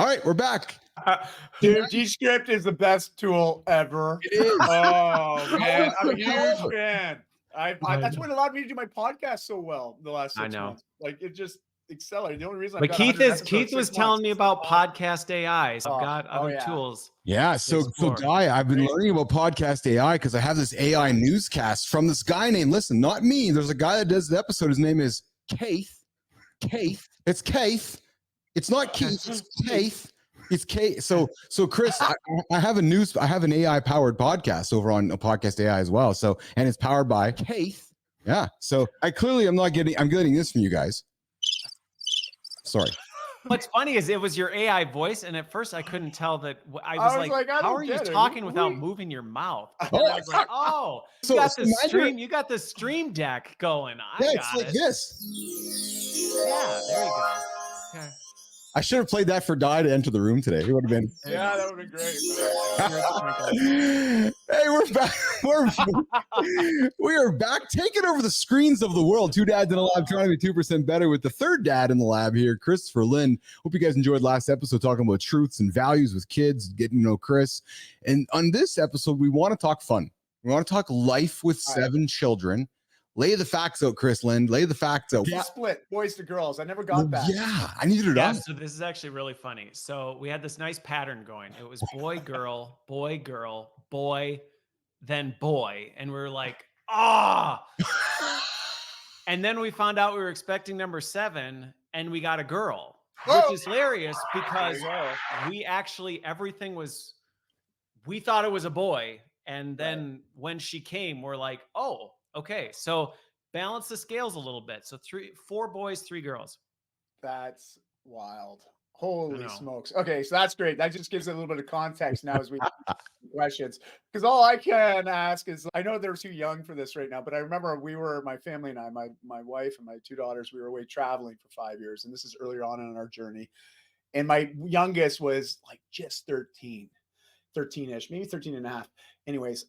All right, we're back. Dude, Descript is the best tool ever. It is. Oh man, I'm a huge However, fan. That's what allowed me to do my podcast so well the last 6 months. Like it just accelerated. The only reason I got Keith was telling me about podcast AI. So I've got other tools. Yeah, so Guy, I've been learning about podcast AI because I have this AI newscast from this guy named, listen, not me. There's a guy that does the episode. His name is Keith. It's Keith. It's not Keith. It's Keith. It's Keith. So Chris, I have an AI powered podcast over on a podcast AI as well. So, and it's powered by Keith. Yeah. So I'm getting this from you guys. Sorry. What's funny is it was your AI voice, and at first I couldn't tell that. I was like how are you talking without moving your mouth? And I was like, oh, you got the stream. You got the stream deck going. It's like this. Yeah, there you go. Okay. I should have played that for Di to enter the room today. It would have been. Yeah, that would have been great. Hey, we're back. We are back, taking over the screens of the world. Two dads in a lab, trying to be 2% better with the third dad in the lab here, Christopher Lynn. Hope you guys enjoyed last episode talking about truths and values with kids, getting to know Chris. And on this episode, we want to talk fun. We want to talk life with 7 children. Lay the facts out, Chris Lynn. Lay the facts out. Split boys to girls. I never got that. Yeah, I needed it on. So this is actually really funny. So we had this nice pattern going. It was boy, girl, boy, then boy. And we were like, And then we found out we were expecting number 7 and we got a girl, which is hilarious because we actually, we thought it was a boy. And then when she came, we're like, oh, okay, so balance the scales a little bit. So 4 boys, 3 girls. That's wild. Holy smokes. Okay, so that's great. That just gives it a little bit of context now as we questions. Because all I can ask is, I know they're too young for this right now, but I remember my family and I, my wife and my 2 daughters, we were away traveling for 5 years. And this is earlier on in our journey. And my youngest was like just 13-ish, maybe 13 and a half. Anyways,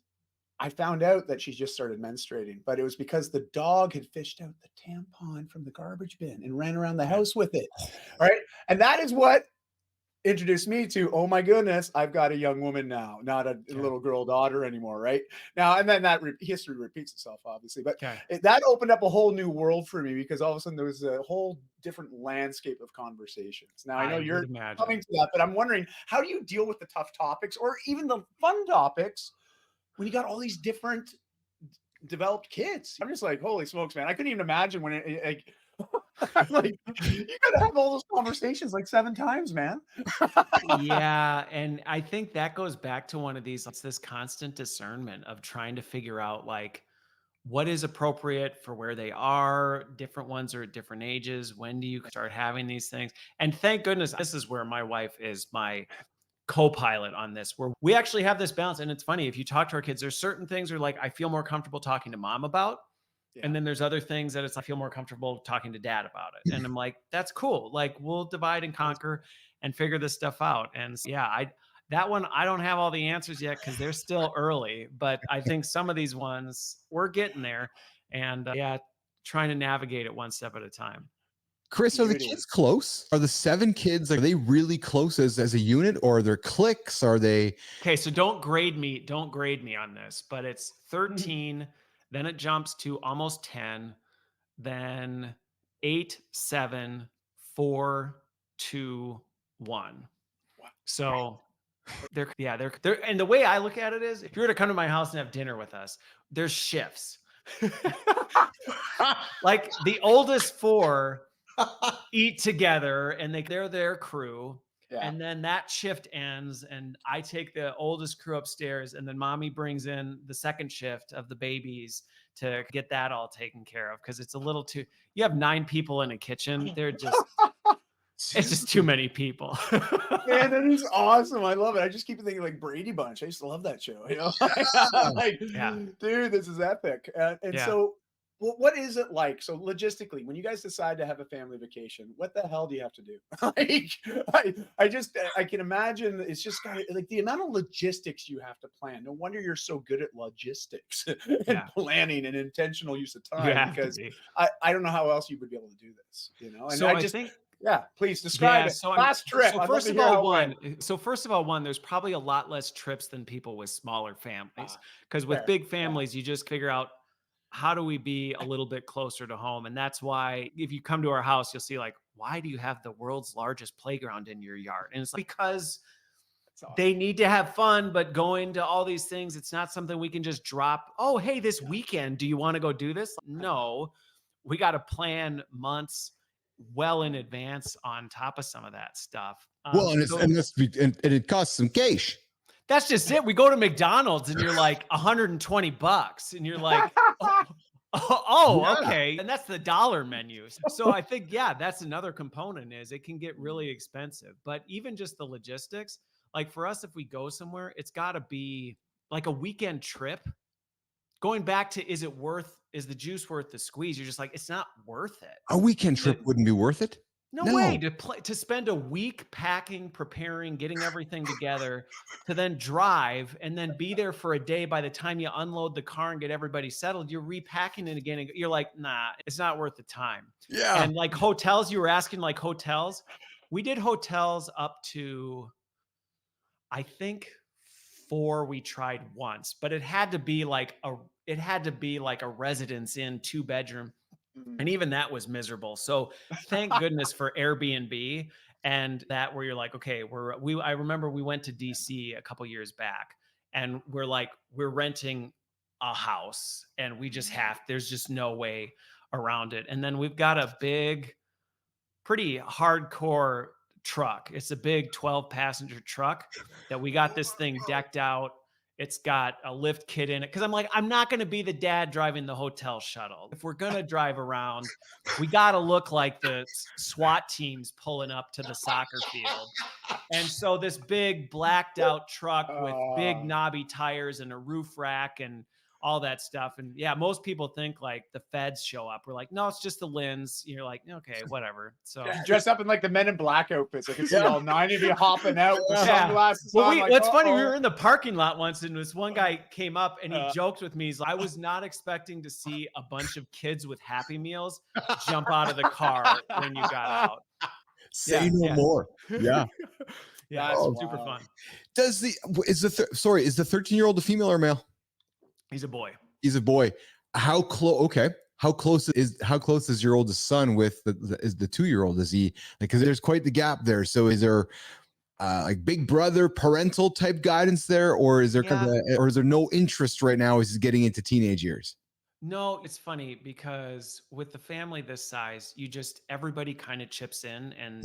I found out that she just started menstruating, but it was because the dog had fished out the tampon from the garbage bin and ran around the house with it. Right. And that is what introduced me to, oh my goodness, I've got a young woman now, not a little girl daughter anymore. Right now. And then that history repeats itself, obviously, but that opened up a whole new world for me because all of a sudden there was a whole different landscape of conversations. Now I know you're coming to that, but I'm wondering, how do you deal with the tough topics or even the fun topics when you got all these different developed kids? I'm just like, holy smokes, man. I couldn't even imagine when like, you got to have all those conversations like 7 times, man. Yeah. And I think that goes back to one of these, it's this constant discernment of trying to figure out like what is appropriate for where they are. Different ones are at different ages. When do you start having these things? And thank goodness, this is where my wife is my co-pilot on this, where we actually have this balance. And it's funny, if you talk to our kids, there's certain things are like, I feel more comfortable talking to mom about. And then there's other things that it's, I feel more comfortable talking to dad about it. And I'm like, that's cool. Like we'll divide and conquer and figure this stuff out. And that one, I don't have all the answers yet because they're still early, but I think some of these ones we're getting there and trying to navigate it one step at a time. Chris, are the kids close? Are the 7 kids, are they really close as a unit, or are there cliques? Are they? Okay, so don't grade me on this, but it's 13, then it jumps to almost 10, then 8, 7, 4, 2, 1. So they're and the way I look at it is, if you were to come to my house and have dinner with us, there's shifts. Like the oldest 4 eat together and they're their crew. And then that shift ends and I take the oldest crew upstairs and then mommy brings in the second shift of the babies to get that all taken care of. Cause it's a little too, you have 9 people in a kitchen. They're just, it's just too many people. Man, that is awesome. I love it. I just keep thinking like Brady Bunch. I used to love that show. You know? Like, dude, this is epic. So what is it like? So logistically, when you guys decide to have a family vacation, what the hell do you have to do? Like, I can imagine it's just kind of like the amount of logistics you have to plan. No wonder you're so good at logistics and planning and intentional use of time, because I don't know how else you would be able to do this, you know? And so I think Yeah, please describe it. Last trip. First of all, there's probably a lot less trips than people with smaller families. Because with big families, you just figure out, how do we be a little bit closer to home? And that's why if you come to our house, you'll see like, why do you have the world's largest playground in your yard? And it's like, because they need to have fun, but going to all these things, it's not something we can just drop. Oh, hey, this weekend, do you want to go do this? No, we got to plan months well in advance on top of some of that stuff. Well, and it costs some cash. That's just it. We go to McDonald's and you're like $120 and you're like, okay. And that's the dollar menu. So I think, that's another component is it can get really expensive, but even just the logistics, like for us, if we go somewhere, it's gotta be like a weekend trip. Going back to, is the juice worth the squeeze? You're just like, it's not worth it. A weekend trip wouldn't be worth it. No way to spend a week packing, preparing, getting everything together to then drive and then be there for a day. By the time you unload the car and get everybody settled, you're repacking it again. And you're like, nah, it's not worth the time. Yeah. And like hotels, you were asking like hotels. We did hotels up to, I think 4 we tried once, but it had to be like a residence inn 2-bedroom. And even that was miserable. So thank goodness for Airbnb and that where you're like, okay, I remember we went to DC a couple years back and we're renting a house and we just there's just no way around it. And then we've got a big, pretty hardcore truck. It's a big 12-passenger truck that we got this thing decked out. It's got a lift kit in it. Cause I'm like, I'm not going to be the dad driving the hotel shuttle. If we're going to drive around, we got to look like the SWAT teams pulling up to the soccer field. And so this big blacked out truck with big knobby tires and a roof rack and all that stuff. And most people think like the feds show up. We're like, no, it's just the Lynn's. You're like, okay, whatever. So you dress up in like the Men in Black outfits. I can see all 9 of you hopping out with sunglasses on. What's funny, we were in the parking lot once and this one guy came up and he joked with me. He's like, I was not expecting to see a bunch of kids with Happy Meals jump out of the car when you got out. Say no more. Yeah. Yeah, it's super fun. Is the 13-year-old a female or male? He's a boy. He's a boy. How close? Okay. How close is your oldest son with the 2-year-old? Is he like, because there's quite the gap there. So is there like big brother parental type guidance there, or is there no interest right now as he's getting into teenage years? No, it's funny because with the family this size, everybody kind of chips in and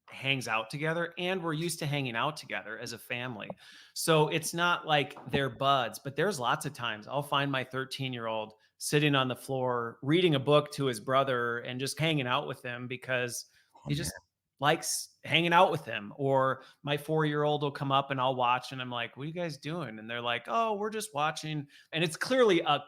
hangs out together, and we're used to hanging out together as a family. So it's not like they're buds, but there's lots of times I'll find my 13-year-old sitting on the floor reading a book to his brother and just hanging out with him because he just likes hanging out with him. Or my 4-year-old will come up and I'll watch and I'm like, what are you guys doing? And they're like, oh, we're just watching. And it's clearly a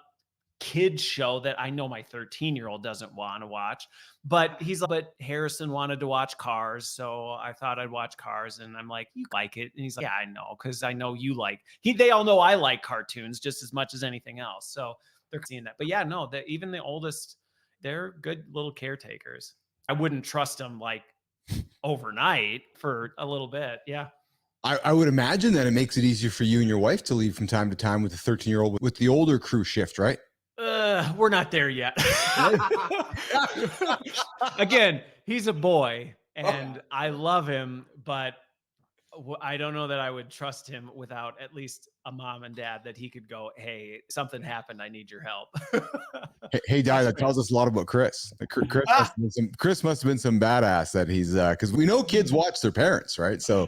kids show that I know my 13-year-old doesn't want to watch, but but Harrison wanted to watch Cars. So I thought I'd watch Cars, and I'm like, you like it? And he's like, yeah, I know. Cause I know you they all know I like cartoons just as much as anything else. So they're seeing that, but even the oldest, they're good little caretakers. I wouldn't trust them like overnight for a little bit. Yeah. I would imagine that it makes it easier for you and your wife to leave from time to time with the 13-year-old with the older crew shift, right? We're not there yet. Again, he's a boy and I love him, but I don't know that I would trust him without at least a mom and dad that he could go, hey, something happened. I need your help. hey, Dad, that tells us a lot about Chris. Chris must have been some badass that he's, because we know kids watch their parents, right? So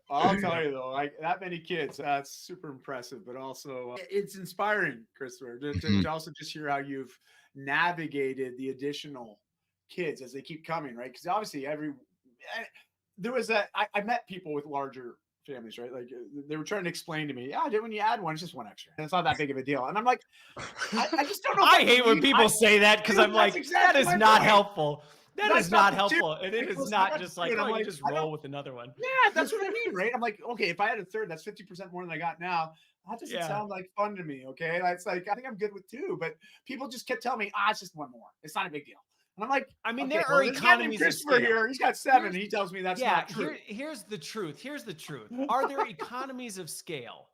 I'll tell you though, like that many kids, that's super impressive, but also it's inspiring, Christopher, to also just hear how you've navigated the additional kids as they keep coming, right? Because obviously I met people with larger families, right? Like they were trying to explain to me, when you add one, it's just one extra. And it's not that big of a deal. And I'm like, I just don't know. I hate when people say that because I'm like, that is not helpful. That is not helpful. And it is not just like, oh, you just roll with another one. Yeah, that's what I mean, right? I'm like, okay, if I had a third, that's 50% more than I got now. That doesn't sound like fun to me, okay? It's like, I think I'm good with 2, but people just kept telling me, it's just one more. It's not a big deal. And I'm like, I mean, okay, there are this guy named economies of Christopher scale. here. He's got 7. And he tells me that's not true. Here's the truth. Here's the truth. Are there economies of scale?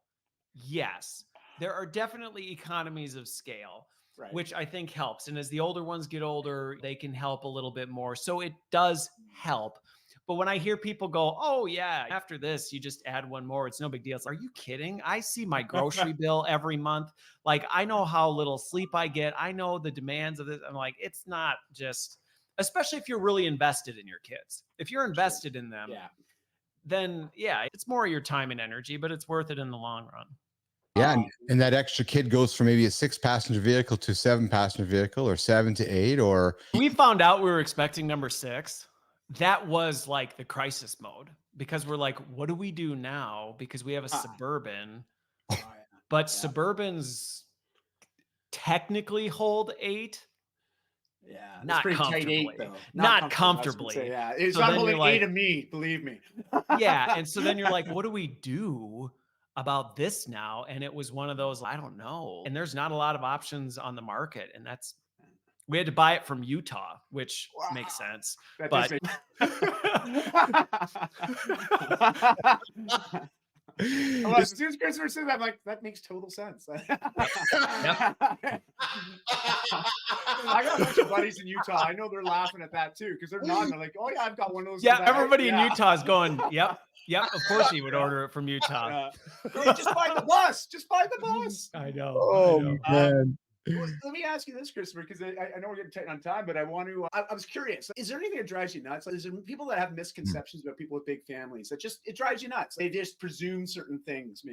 Yes, there are definitely economies of scale, Right. which I think helps. And as the older ones get older, they can help a little bit more. So it does help. But when I hear people go, oh, yeah, after this, you just add one more. It's no big deal. It's like, are you kidding? I see my grocery bill every month. Like, I know how little sleep I get. I know the demands of this. I'm like, it's not just, especially if you're really invested in your kids. If you're invested in them, then yeah, it's more of your time and energy, but it's worth it in the long run. Yeah, and that extra kid goes from maybe a 6-passenger vehicle to a 7-passenger vehicle, or 7 to 8, or we found out we were expecting number 6. That was like the crisis mode, because we're like, what do we do now? Because we have a Suburban, but Suburbans technically hold 8. Yeah, not pretty comfortably. Tight 8, though. Not comfortably. Say, yeah, it's not holding 8 of me, believe me. Yeah, and so then you're like, what do we do about this now? And it was one of those, I don't know. And there's not a lot of options on the market, and we had to buy it from Utah, which makes sense. But as soon as Christopher said that, I'm like, that makes total sense. I got a bunch of buddies in Utah. I know they're laughing at that too, because they're nodding. They're like, oh yeah, I've got one of those. Yeah, everybody in Utah is going, yep. Of course he would order it from Utah. Hey, just buy the bus. Just buy the bus. I know. Oh, man. Let me ask you this, Christopher, because I know we're getting tight on time, but I want to. I was curious. Is there anything that drives you nuts? Is there people that have misconceptions about people with big families that it drives you nuts? They just presume certain things,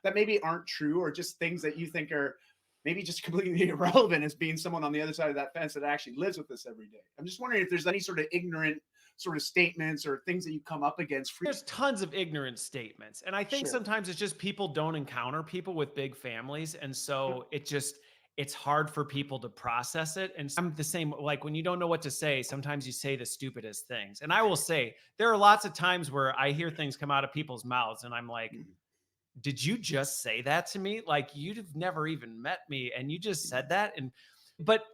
that maybe aren't true, or just things that you think are maybe just completely irrelevant as being someone on the other side of that fence that actually lives with us every day. I'm just wondering if there's any sort of ignorant sort of statements or things that you come up against. There's tons of ignorant statements. And I think sometimes it's just people don't encounter people with big families. And so it's hard for people to process it. And I'm the same, like when you don't know what to say, sometimes you say the stupidest things. And I will say, there are lots of times where I hear things come out of people's mouths and I'm like, did you just say that to me? Like, you've never even met me and you just said that. But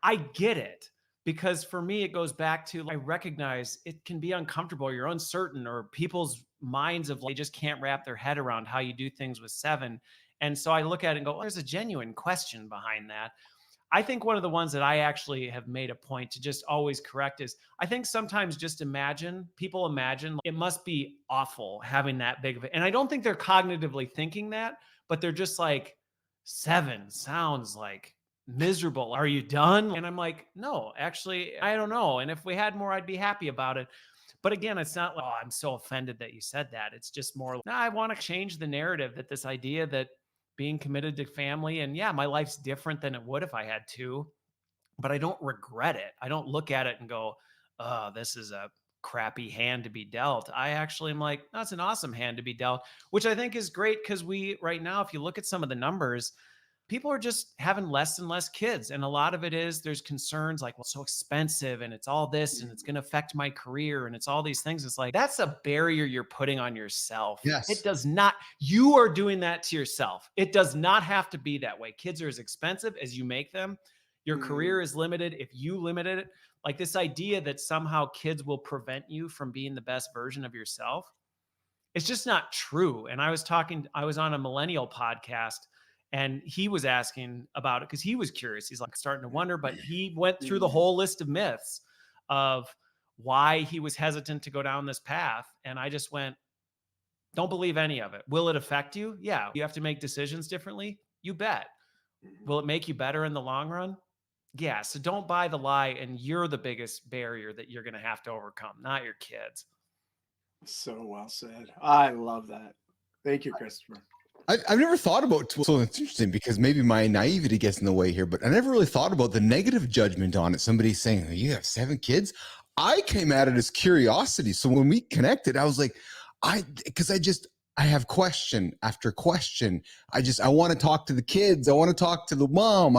I get it, because for me, it goes back to, I recognize it can be uncomfortable. You're uncertain, or people's minds they just can't wrap their head around how you do things with 7. And so I look at it and go, there's a genuine question behind that. I think one of the ones that I actually have made a point to just always correct is, I think sometimes people imagine it must be awful having that big of it. And I don't think they're cognitively thinking that, but they're just like, 7 sounds like miserable. Are you done? And I'm like, no, actually, I don't know. And if we had more, I'd be happy about it. But again, it's not like, oh, I'm so offended that you said that. It's just more, no, I want to change the narrative, that this idea that being committed to family, and yeah, my life's different than it would if I had 2, but I don't regret it. I don't look at it and go, oh, this is a crappy hand to be dealt. I actually am like, that's an awesome hand to be dealt, which I think is great, because right now, if you look at some of the numbers, people are just having less and less kids. And a lot of it is there's concerns like, well, it's so expensive and it's all this and it's going to affect my career and it's all these things. It's like, that's a barrier you're putting on yourself. Yes. It does not, you are doing that to yourself. It does not have to be that way. Kids are as expensive as you make them. Your career is limited if you limit it. Like this idea that somehow kids will prevent you from being the best version of yourself, it's just not true. And I was on a millennial podcast, and he was asking about it because he was curious. He's like starting to wonder, but he went through the whole list of myths of why he was hesitant to go down this path. And I just went, don't believe any of it. Will it affect you? Yeah. You have to make decisions differently. You bet. Will it make you better in the long run? Yeah. So don't buy the lie. And you're the biggest barrier that you're going to have to overcome, not your kids. So well said. I love that. Thank you, Christopher. I've never thought about, so it's interesting because maybe my naivety gets in the way here, but I never really thought about the negative judgment on it. Somebody saying, you have 7 kids. I came at it as curiosity. So when we connected, I was like, I have question after question. I want to talk to the kids. I want to talk to the mom.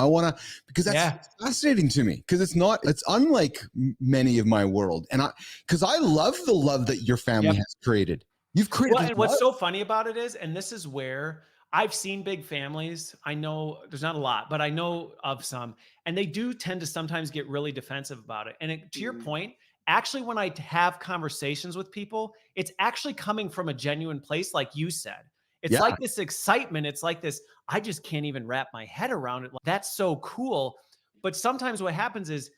Because that's fascinating to me, because it's unlike many of my world. And because I love the love that your family has created. You've created. Well, and what's so funny about it is, and this is where I've seen big families. I know there's not a lot, but I know of some, and they do tend to sometimes get really defensive about it. And to your point, actually, when I have conversations with people, it's actually coming from a genuine place, like you said. It's Yeah. like this excitement. It's like this, I just can't even wrap my head around it. That's so cool. But sometimes what happens is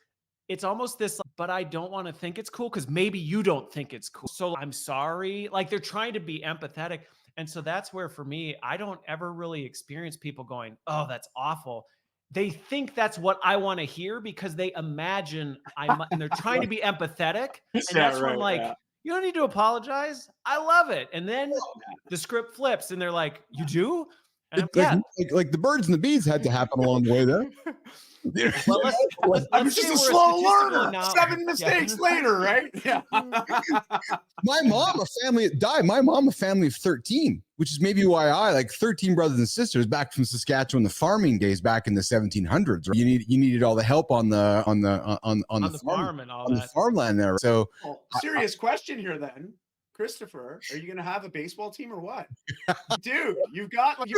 it's almost this, but I don't want to think it's cool because maybe you don't think it's cool. So I'm sorry. Like they're trying to be empathetic. And so that's where for me, I don't ever really experience people going, oh, that's awful. They think that's what I want to hear because they imagine and they're trying to be empathetic. And that's where I'm like, you don't need to apologize. I love it. And then the script flips and they're like, you do? And Like the birds and the bees had to happen along the way there. Well, I'm just a slow learner. 7 mistakes later, right? Yeah. My mom, a family of 13, which is maybe why I like 13 brothers and sisters back from Saskatchewan, the farming days back in the 1700s. Right? You needed all the help on the farm and all on that. the farmland there. So, serious question here then. Christopher, are you going to have a baseball team or what? Dude, you've got a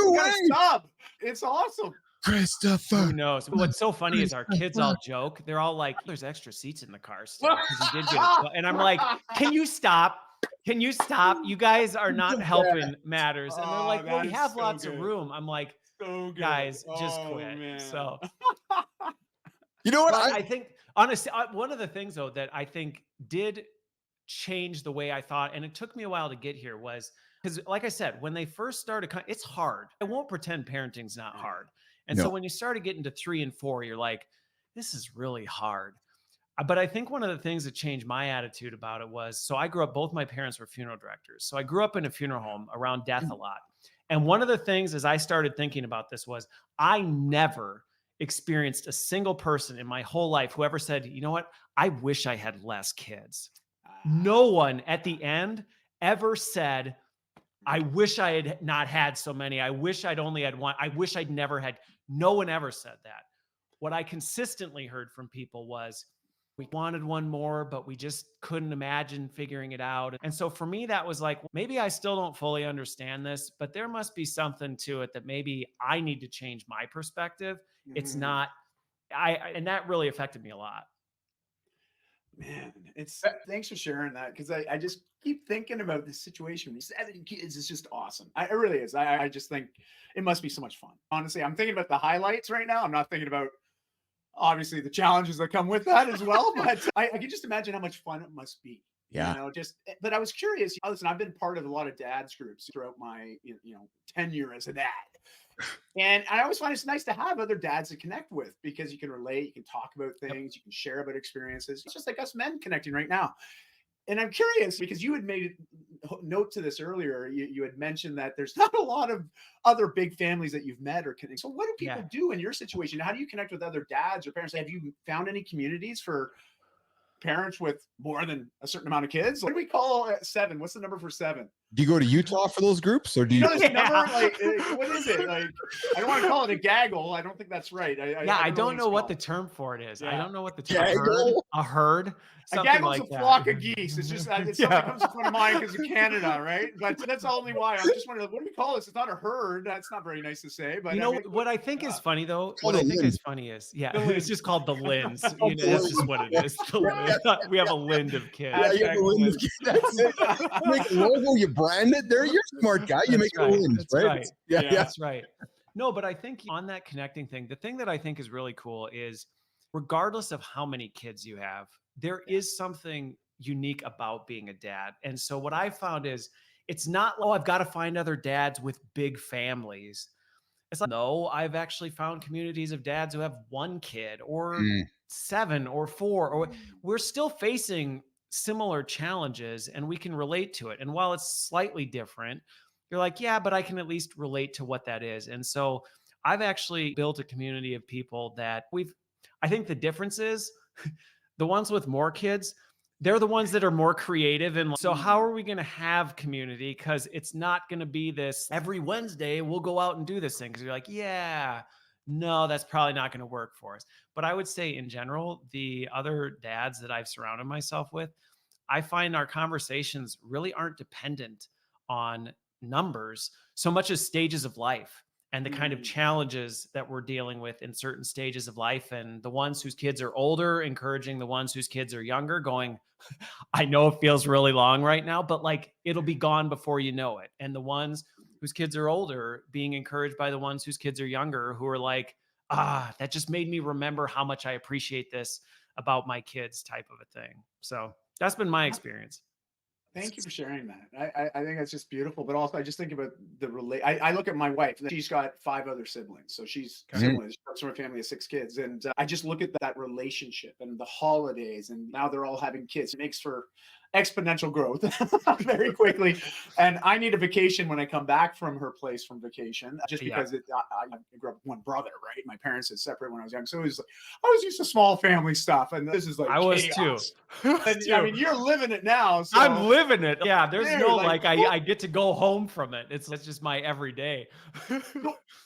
sub. It's awesome. Christopher. Who knows? What's so funny is our kids all joke. They're all like, there's extra seats in the car still because he did get it. And I'm like, can you stop? Can you stop? You guys are not helping matters. And they're like, well, we have lots of room. I'm like, guys, just quit. Man. So, you know what? I think, honestly, one of the things, though, that I think did change the way I thought, and it took me a while to get here, was because, like I said, when they first started, it's hard. I won't pretend parenting's not hard. And so when you started getting to 3 and 4, you're like, this is really hard. But I think one of the things that changed my attitude about it was, so I grew up, both my parents were funeral directors. So I grew up in a funeral home around death a lot. And one of the things as I started thinking about this was, I never experienced a single person in my whole life who ever said, you know what, I wish I had less kids. No one at the end ever said, I wish I had not had so many. I wish I'd only had one. I wish I'd never had. No one ever said that. What I consistently heard from people was, we wanted one more, but we just couldn't imagine figuring it out. And so for me, that was like, maybe I still don't fully understand this, but there must be something to it that maybe I need to change my perspective. It's not, and that really affected me a lot. Man, thanks for sharing that, because I just keep thinking about this situation. 7 kids is just awesome. It really is. I just think it must be so much fun. Honestly, I'm thinking about the highlights right now. I'm not thinking about obviously the challenges that come with that as well. But I can just imagine how much fun it must be. Yeah. But I was curious. Listen, I've been part of a lot of dads groups throughout my tenure as a dad. And I always find it's nice to have other dads to connect with, because you can relate, you can talk about things, you can share about experiences. It's just like us men connecting right now. And I'm curious, because you had made note to this earlier. You had mentioned that there's not a lot of other big families that you've met or connect. So what do people do in your situation? How do you connect with other dads or parents? Have you found any communities for parents with more than a certain amount of kids? What do we call 7? What's the number for 7? Do you go to Utah for those groups, or do you know this number? Like, what is it? Like, I don't want to call it a gaggle. I don't think that's right. I don't know what the term for it is. I don't know what the term a herd. A gaggle's like a flock of geese. It's just something comes in front of mind because of Canada, right? But that's only why. I'm just wondering, what do we call this? It's not a herd. That's not very nice to say. But what I think is funny though. What I think is funny is, it's just called the Lynn's. That's just what it is. We have a Lind of kids. You have a Lind of kids. That's it. You make a logo, you brand it. There, you're a smart guy. You make it a Lind, right? Yeah, that's right. No, but I think on that connecting thing, the thing that I think is really cool is, regardless of how many kids you have, there is something unique about being a dad. And so what I found is, it's not, I've got to find other dads with big families. It's like, no, I've actually found communities of dads who have 1 kid or 7 or 4, or we're still facing similar challenges and we can relate to it. And while it's slightly different, you're like, yeah, but I can at least relate to what that is. And so I've actually built a community of people that I think the difference is the ones with more kids, they're the ones that are more creative. And so how are we going to have community? Because it's not going to be this every Wednesday we'll go out and do this thing. Because you're like, yeah, no, that's probably not going to work for us. But I would say in general, the other dads that I've surrounded myself with, I find our conversations really aren't dependent on numbers so much as stages of life and the kind of challenges that we're dealing with in certain stages of life. And the ones whose kids are older, encouraging the ones whose kids are younger, going, I know it feels really long right now, but like it'll be gone before you know it. And the ones whose kids are older being encouraged by the ones whose kids are younger, who are like, that just made me remember how much I appreciate this about my kids, type of a thing. So that's been my experience. Thank you for sharing that. I think that's just beautiful. But also, I just think about I look at my wife. She's got 5 other siblings, so she's similar. She comes from a family of 6 kids, and I just look at that relationship and the holidays, and now they're all having kids. It makes for exponential growth very quickly. And I need a vacation when I come back from her place from vacation, just because I grew up with one brother, right? My parents had separated when I was young, so it was like, I was used to small family stuff, and this is like I was chaos. too. I mean, you're living it now. So. I'm living it. Yeah, there's Dude, no like I get to go home from it. It's just my everyday.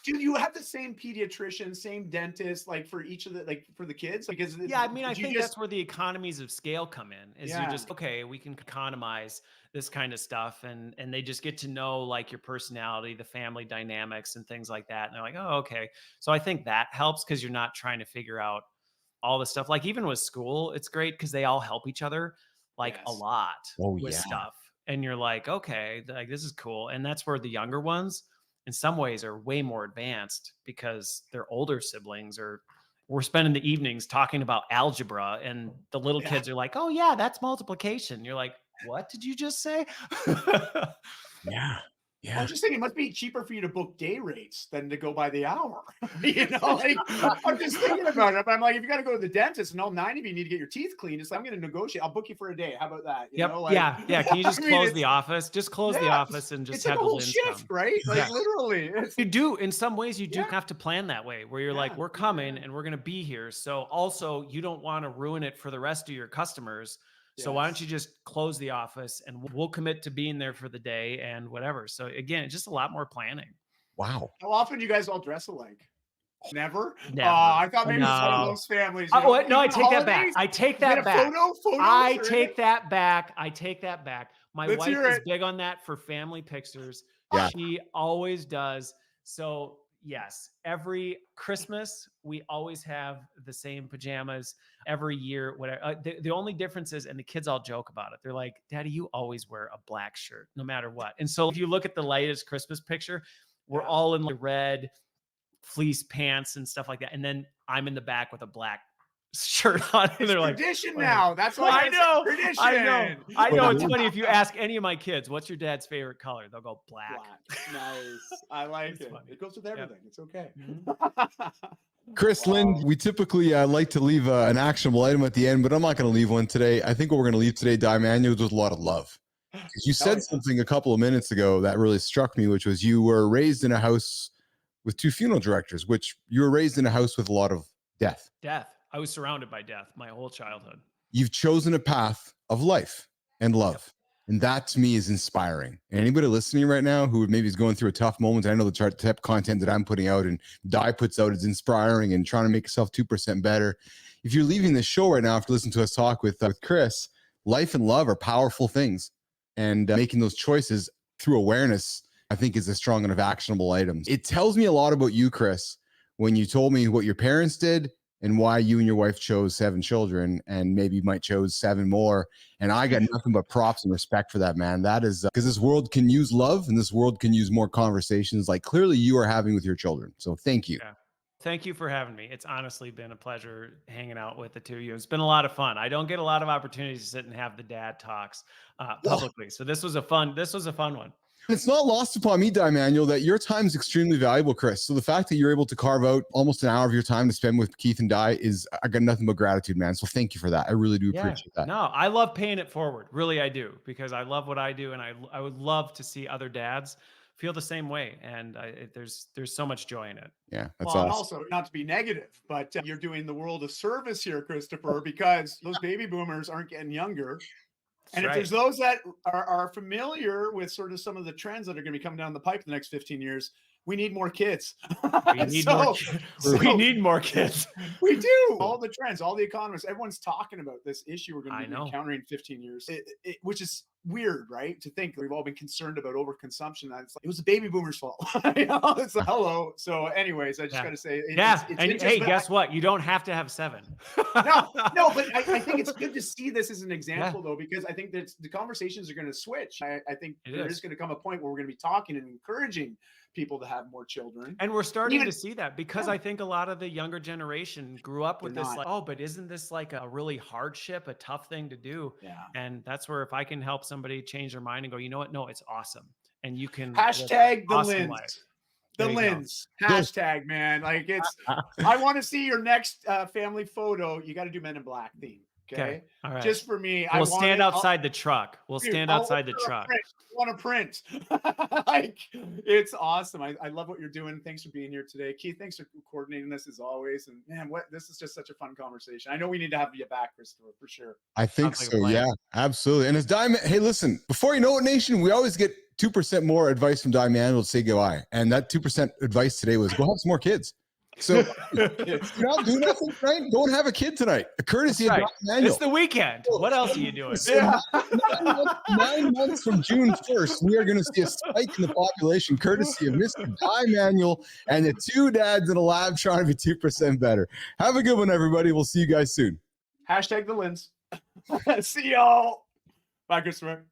Do you have the same pediatrician, same dentist, like for each of the for the kids? Because yeah, I mean, I think that's where the economies of scale come in. Is you just okay, we can economize this kind of stuff, and they just get to know like your personality, the family dynamics, and things like that. And they're like, oh, okay. So I think that helps because you're not trying to figure out all the stuff. Like even with school, it's great because they all help each other like a lot with stuff. And you're like, okay, like this is cool. And that's where the younger ones in some ways are way more advanced because their older siblings we're spending the evenings talking about algebra, and the little kids are like, oh yeah, that's multiplication. You're like, what did you just say? Yeah. I'm just thinking it must be cheaper for you to book day rates than to go by the hour. Like, I'm just thinking about it. I'm like, if you got to go to the dentist and all 9 of you need to get your teeth cleaned, it's like, I'm going to negotiate. I'll book you for a day. How about that? You know, like, yeah. Can you just close the office? Just close the office and just have like the whole Lynn's shift, come. right? Like literally. You do, in some ways, you do have to plan that way where you're like, we're coming and we're going to be here. So also you don't want to ruin it for the rest of your customers. So why don't you just close the office and we'll commit to being there for the day and whatever. So again, just a lot more planning. Wow. How often do you guys all dress alike? Never. Never. I thought maybe it's one of those families. No, I take that back. I take that back. I take that back. I take that back. My wife is big on that for family pictures. Yeah. She always does. So yes, every Christmas, we always have the same pajamas every year. Whatever. The only difference is, and the kids all joke about it. They're like, Daddy, you always wear a black shirt no matter what. And so if you look at the latest Christmas picture, we're all in like red fleece pants and stuff like that. And then I'm in the back with a black shirt on. And they're like, tradition now. That's what I know. Tradition. I know. It's funny. If you ask any of my kids, what's your dad's favorite color? They'll go black. Nice. I like it. Funny. It goes with everything. It's okay. Chris, Lynn, we typically like to leave an actionable item at the end, but I'm not going to leave one today. I think what we're going to leave today, Manual, with a lot of love. You said something a couple of minutes ago that really struck me, which was you were raised in a house with 2 funeral directors, which you were raised in a house with a lot of death. I was surrounded by death my whole childhood. You've chosen a path of life and love. And that to me is inspiring. And anybody listening right now who maybe is going through a tough moment, I know the type of content that I'm putting out and Di puts out is inspiring and trying to make yourself 2% better. If you're leaving this show right now after listening to us talk with Chris, life and love are powerful things. And making those choices through awareness, I think, is a strong enough actionable item. It tells me a lot about you, Chris, when you told me what your parents did and why you and your wife chose 7 children and maybe you might chose 7 more. And I got nothing but props and respect for that, man. That is because this world can use love and this world can use more conversations like clearly you are having with your children. So thank you. Yeah. Thank you for having me. It's honestly been a pleasure hanging out with the 2 of you. It's been a lot of fun. I don't get a lot of opportunities to sit and have the dad talks publicly. So this was a fun one. It's not lost upon me, Manual, that your time is extremely valuable, Chris. So the fact that you're able to carve out almost an hour of your time to spend with Keith and Di I got nothing but gratitude, man. So thank you for that. I really do appreciate that. No, I love paying it forward. Really, I do, because I love what I do. And I would love to see other dads feel the same way. And there's so much joy in it. Yeah, that's awesome. Also, not to be negative, but you're doing the world a service here, Christopher, because those baby boomers aren't getting younger. And if there's those that are familiar with sort of some of the trends that are going to be coming down the pipe the next 15 years, we need more kids. We need more kids. We do. All the trends, all the economists, everyone's talking about this issue we're going to be encountering in 15 years, which is weird, right? To think we've all been concerned about overconsumption. And it's like, it was the baby boomers' fault. You know, it's like, hello. So anyways, I just got to say, and hey, but guess what? You don't have to have 7. no, but I think it's good to see this as an example though, because I think that the conversations are going to switch. I think there is going to come a point where we're going to be talking and encouraging people to have more children. And we're starting to see that because I think a lot of the younger generation grew up with this like, oh, but isn't this like a really hardship, a tough thing to do? Yeah. And that's where if I can help somebody change their mind and go, you know what? No, it's awesome. And you can hashtag the awesome Lynn's. life. The Lynn's hashtag, man. Like it's, I want to see your next family photo. You got to do Men in Black theme. Okay. All right. Just for me. We'll stand outside the truck. We'll stand outside the truck. I want to print. Like it's awesome. I love what you're doing. Thanks for being here today. Keith, thanks for coordinating this as always. And man, this is just such a fun conversation. I know we need to have you back, Christopher, for sure. I think so. Yeah, absolutely. And as Diamond, hey, listen, before you know it, nation, we always get 2% more advice from Diamond to say goodbye. And that 2% advice today was go have some more kids. So you're not doing nothing, right? Go and have a kid tonight. A courtesy of Manuel. It's the weekend. What else are you doing? Yeah. 9 months from June 1st, we are going to see a spike in the population, courtesy of Mr. Guy Manuel and the 2 dads in a lab trying to be 2% better. Have a good one, everybody. We'll see you guys soon. Hashtag the Lynn's. See y'all. Bye, Christopher.